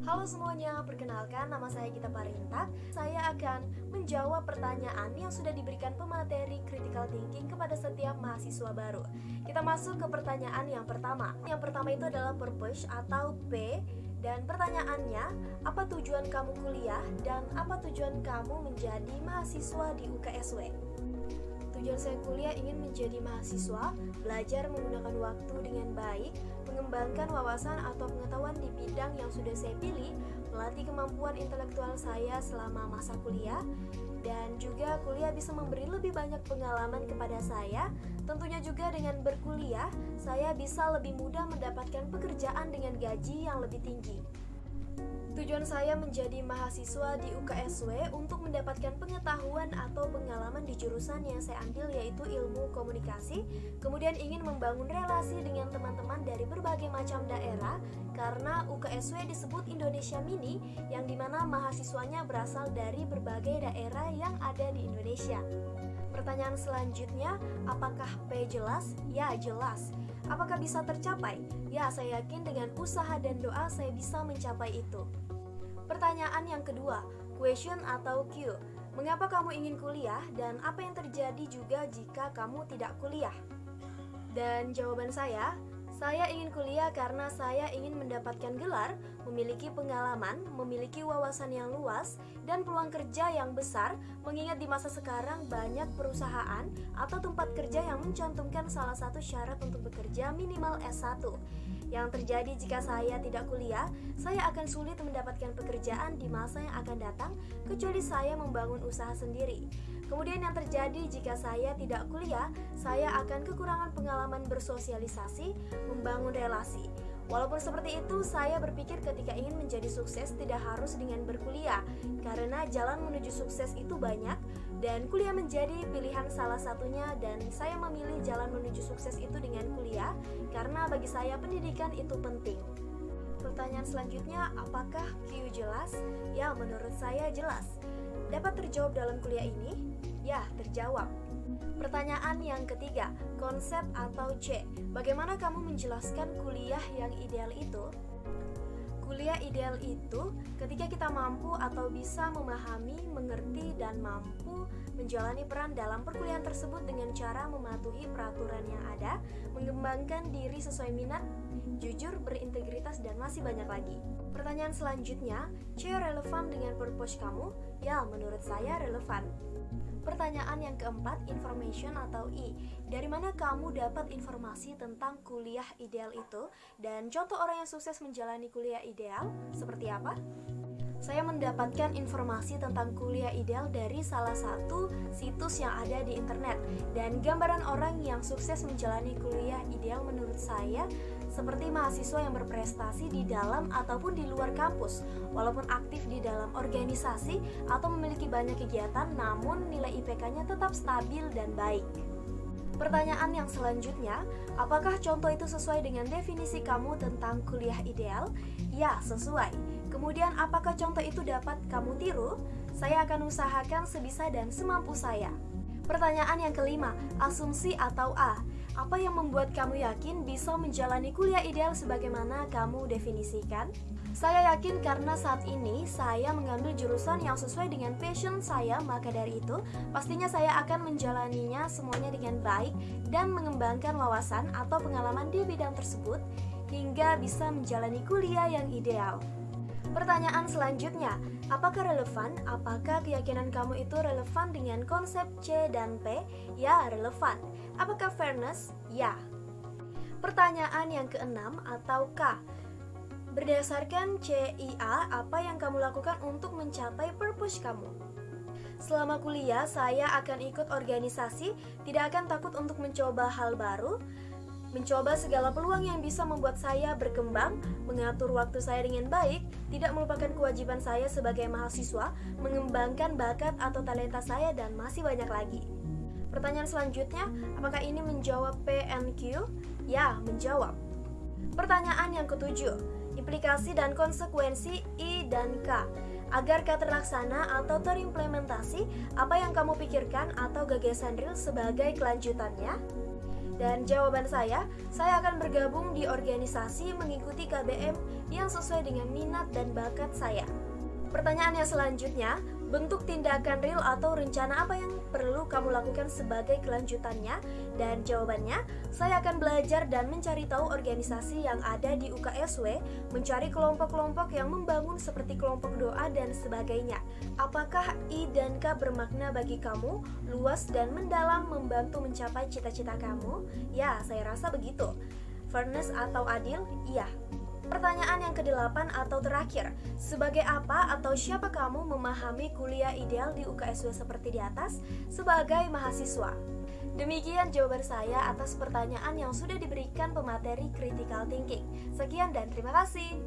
Halo semuanya, perkenalkan nama saya Gita Parinta. Saya akan menjawab pertanyaan yang sudah diberikan pemateri critical thinking kepada setiap mahasiswa baru. Kita masuk ke pertanyaan yang pertama. Yang pertama itu adalah purpose atau P. Dan pertanyaannya, apa tujuan kamu kuliah dan apa tujuan kamu menjadi mahasiswa di UKSW? Tujuan saya kuliah ingin menjadi mahasiswa, belajar menggunakan waktu dengan baik, mengembangkan wawasan atau pengetahuan di bidang yang sudah saya pilih, melatih kemampuan intelektual saya selama masa kuliah, dan juga kuliah bisa memberi lebih banyak pengalaman kepada saya. Tentunya juga dengan berkuliah, saya bisa lebih mudah mendapatkan pekerjaan dengan gaji yang lebih tinggi. Tujuan saya menjadi mahasiswa di UKSW untuk mendapatkan pengetahuan atau pengalaman di jurusan yang saya ambil, yaitu ilmu komunikasi. Kemudian ingin membangun relasi dengan teman-teman dari berbagai macam daerah, karena UKSW disebut Indonesia Mini, yang dimana mahasiswanya berasal dari berbagai daerah yang ada di Indonesia. Pertanyaan selanjutnya, apakah P jelas? Ya, jelas. Apakah bisa tercapai? Ya, saya yakin dengan usaha dan doa saya bisa mencapai itu. Pertanyaan yang kedua, question atau Q. Mengapa kamu ingin kuliah dan apa yang terjadi juga jika kamu tidak kuliah? Dan jawaban saya ingin kuliah karena saya ingin mendapatkan gelar, memiliki pengalaman, memiliki wawasan yang luas, dan peluang kerja yang besar, mengingat di masa sekarang banyak perusahaan atau tempat kerja yang mencantumkan salah satu syarat untuk bekerja minimal S1. Yang terjadi jika saya tidak kuliah, saya akan sulit mendapatkan pekerjaan di masa yang akan datang, kecuali saya membangun usaha sendiri. Kemudian yang terjadi jika saya tidak kuliah, saya akan kekurangan pengalaman bersosialisasi, membangun relasi. Walaupun seperti itu, saya berpikir ketika ingin menjadi sukses tidak harus dengan berkuliah, karena jalan menuju sukses itu banyak, dan kuliah menjadi pilihan salah satunya, dan saya memilih jalan menuju sukses itu dengan kuliah, karena bagi saya pendidikan itu penting. Pertanyaan selanjutnya, apakah Q jelas? Ya, menurut saya jelas. Dapat terjawab dalam kuliah ini? Ya, terjawab. Pertanyaan yang ketiga, konsep atau C. Bagaimana kamu menjelaskan kuliah yang ideal itu? Kuliah ideal itu ketika kita mampu atau bisa memahami, mengerti, dan mampu menjalani peran dalam perkuliahan tersebut dengan cara mematuhi peraturan yang ada, mengembangkan diri sesuai minat, jujur, berintegritas, dan masih banyak lagi. Pertanyaan selanjutnya, C relevan dengan purpose kamu? Ya, menurut saya relevan. Pertanyaan yang keempat, information atau I. Dari mana kamu dapat informasi tentang kuliah ideal itu? Dan contoh orang yang sukses menjalani kuliah ideal seperti apa? Saya mendapatkan informasi tentang kuliah ideal dari salah satu situs yang ada di internet. Dan gambaran orang yang sukses menjalani kuliah ideal menurut saya seperti mahasiswa yang berprestasi di dalam ataupun di luar kampus, walaupun aktif di dalam organisasi atau memiliki banyak kegiatan, namun nilai IPK-nya tetap stabil dan baik. Pertanyaan yang selanjutnya, apakah contoh itu sesuai dengan definisi kamu tentang kuliah ideal? Ya, sesuai. Kemudian, apakah contoh itu dapat kamu tiru? Saya akan usahakan sebisa dan semampu saya. Pertanyaan yang kelima, asumsi atau A. Apa yang membuat kamu yakin bisa menjalani kuliah ideal sebagaimana kamu definisikan? Saya yakin karena saat ini saya mengambil jurusan yang sesuai dengan passion saya, maka dari itu pastinya saya akan menjalaninya semuanya dengan baik dan mengembangkan wawasan atau pengalaman di bidang tersebut hingga bisa menjalani kuliah yang ideal. Pertanyaan selanjutnya, apakah relevan? Apakah keyakinan kamu itu relevan dengan konsep C dan P? Ya, relevan. Apakah fairness? Ya. Pertanyaan yang keenam atau K. Berdasarkan CIA, apa yang kamu lakukan untuk mencapai purpose kamu? Selama kuliah, saya akan ikut organisasi, tidak akan takut untuk mencoba hal baru, mencoba segala peluang yang bisa membuat saya berkembang, mengatur waktu saya dengan baik, tidak melupakan kewajiban saya sebagai mahasiswa, mengembangkan bakat atau talenta saya, dan masih banyak lagi. Pertanyaan selanjutnya, apakah ini menjawab P and Q? Ya, menjawab. Pertanyaan yang ketujuh, implikasi dan konsekuensi I dan K. Agar K terlaksana atau terimplementasi, apa yang kamu pikirkan atau gagasan real sebagai kelanjutannya? Dan jawaban saya akan bergabung di organisasi mengikuti KBM yang sesuai dengan minat dan bakat saya. Pertanyaan yang selanjutnya, bentuk tindakan real atau rencana apa yang perlu kamu lakukan sebagai kelanjutannya? Dan jawabannya, saya akan belajar dan mencari tahu organisasi yang ada di UKSW, mencari kelompok-kelompok yang membangun seperti kelompok doa dan sebagainya. Apakah I dan K bermakna bagi kamu, luas dan mendalam membantu mencapai cita-cita kamu? Ya, saya rasa begitu. Fairness atau adil? Iya. Pertanyaan yang ke-8 atau terakhir, sebagai apa atau siapa kamu memahami kuliah ideal di UKSW seperti di atas sebagai mahasiswa? Demikian jawaban saya atas pertanyaan yang sudah diberikan pemateri critical thinking. Sekian dan terima kasih.